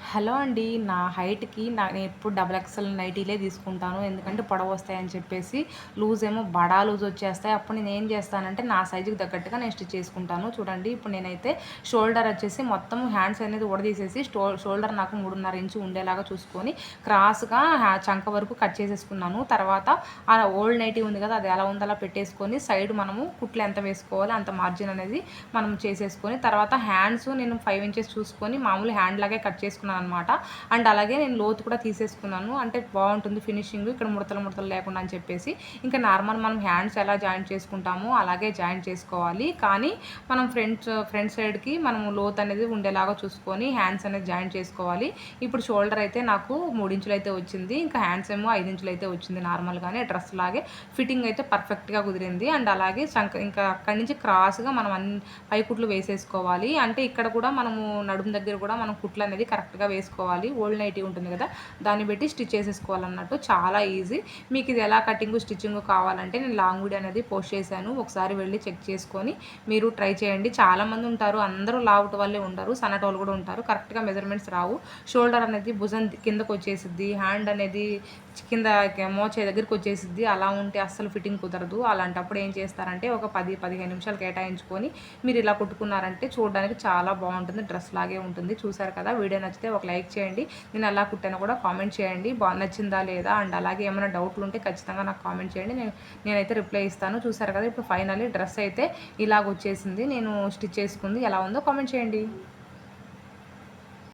Hello అండి. నా హైట్‌కి నేను ఎప్పుడు డబుల్ ఎక్సెల్ నైటీలే తీసుకుంటాను. ఎందుకంటే పొడవొస్తాయని చెప్పేసి. లూజ్ ఏమో బడా లూజ్ వచ్చేస్తాయి. అప్పుడు నేనేం చేస్తానంటే నా సైజుకి తగ్గట్టుగా నేను స్టిచ్ చేసుకుంటాను. చూడండి ఇప్పుడు నేనైతే షోల్డర్ వచ్చేసి మొత్తం హ్యాండ్స్ అనేది ఊడదీసేసి షోల్డర్ నాకు 3.5 ఇంచు ఉండేలాగా చూసుకొని క్రాస్‌గా చంక వరకు కట్ చేసేసుకున్నాను. తర్వాత ఆ ఓల్డ్ నైటీ ఉంది కదా! అది ఎలా ఉందో అలా పెట్టేసుకొని సైడ్ మనము కుట్లు ఎంత వేసుకోవాలో అంత మార్జిన్ అనేది మనం చేసేసుకొని తర్వాత హ్యాండ్స్ నేను 5 ఇంచెస్ చూసుకొని మామూలు హ్యాండ్ లాగే కట్ చేసుకున్నాను అనమాట. అండ్ అలాగే నేను లోతు కూడా తీసేసుకున్నాను. అంటే బావుంటుంది ఫినిషింగ్ ఇక్కడ ముడతలు ముడతలు లేకుండా అని చెప్పేసి. ఇంకా నార్మల్ మనం హ్యాండ్స్ ఎలా జాయింట్ చేసుకుంటామో అలాగే జాయింట్ చేసుకోవాలి. కానీ మనం ఫ్రంట్ సైడ్‌కి మనము లోతు అనేది ఉండేలాగా చూసుకొని హ్యాండ్స్ అనేది జాయింట్ చేసుకోవాలి. ఇప్పుడు షోల్డర్ అయితే నాకు 3 ఇంచులైతే వచ్చింది. ఇంకా హ్యాండ్స్ ఏమో 5 ఇంచులైతే వచ్చింది నార్మల్‌గానే డ్రెస్ లాగే. ఫిట్టింగ్ అయితే పర్ఫెక్ట్‌గా కుదిరింది. అండ్ అలాగే ఇంకా అక్కడి నుంచి క్రాస్‌గా మనం పై కుట్లు వేసేసుకోవాలి. అంటే ఇక్కడ కూడా మనము నడుము దగ్గర కూడా మనం కుట్లు అనేది కరెక్ట్‌గా వేసుకోవాలి. ఓల్డ్ నైటీ ఉంటుంది కదా! దాన్ని బట్టి స్టిచ్ చేసేసుకోవాలన్నట్టు. చాలా ఈజీ. మీకు ఇది ఎలా కటింగు, స్టిచ్చింగు కావాలంటే నేను లాంగ్ వీడియో అనేది పోస్ట్ చేశాను. ఒకసారి వెళ్లి చెక్ చేసుకొని మీరు ట్రై చేయండి. చాలామంది ఉంటారు. అందరూ లావుటి వాళ్ళే ఉండరు. సన్నటోళ్ళు కూడా ఉంటారు. కరెక్ట్‌గా మెజర్‌మెంట్స్ రావు. షోల్డర్ అనేది భుజం కిందకొచ్చేసిద్ది. హ్యాండ్ అనేది కింద మోచే దగ్గరికి వచ్చేసిద్ది. అలా ఉంటే అస్సలు ఫిట్టింగ్ కుదరదు. అలాంటప్పుడు ఏం చేస్తారంటే ఒక 10, 15 నిమిషాలు కేటాయించుకొని మీరు ఇలా కుట్టుకున్నారంటే చూడడానికి చాలా బాగుంటుంది. డ్రెస్ లాగే ఉంటుంది. చూసారు కదా! వీడియో నచ్చితే ఒక లైక్ చేయండి. నేను ఎలా కుట్టానో కూడా కామెంట్ చేయండి. నచ్చిందా లేదా? అండ్ అలాగే ఏమైనా డౌట్లు ఉంటే ఖచ్చితంగా నాకు కామెంట్ చేయండి. నేనైతే రిప్లై ఇస్తాను. చూసారు కదా! ఇప్పుడు ఫైనల్లీ డ్రెస్ అయితే ఇలాగొచ్చేసింది. నేను స్టిచ్ చేసుకుంది ఎలా ఉందో కామెంట్ చేయండి.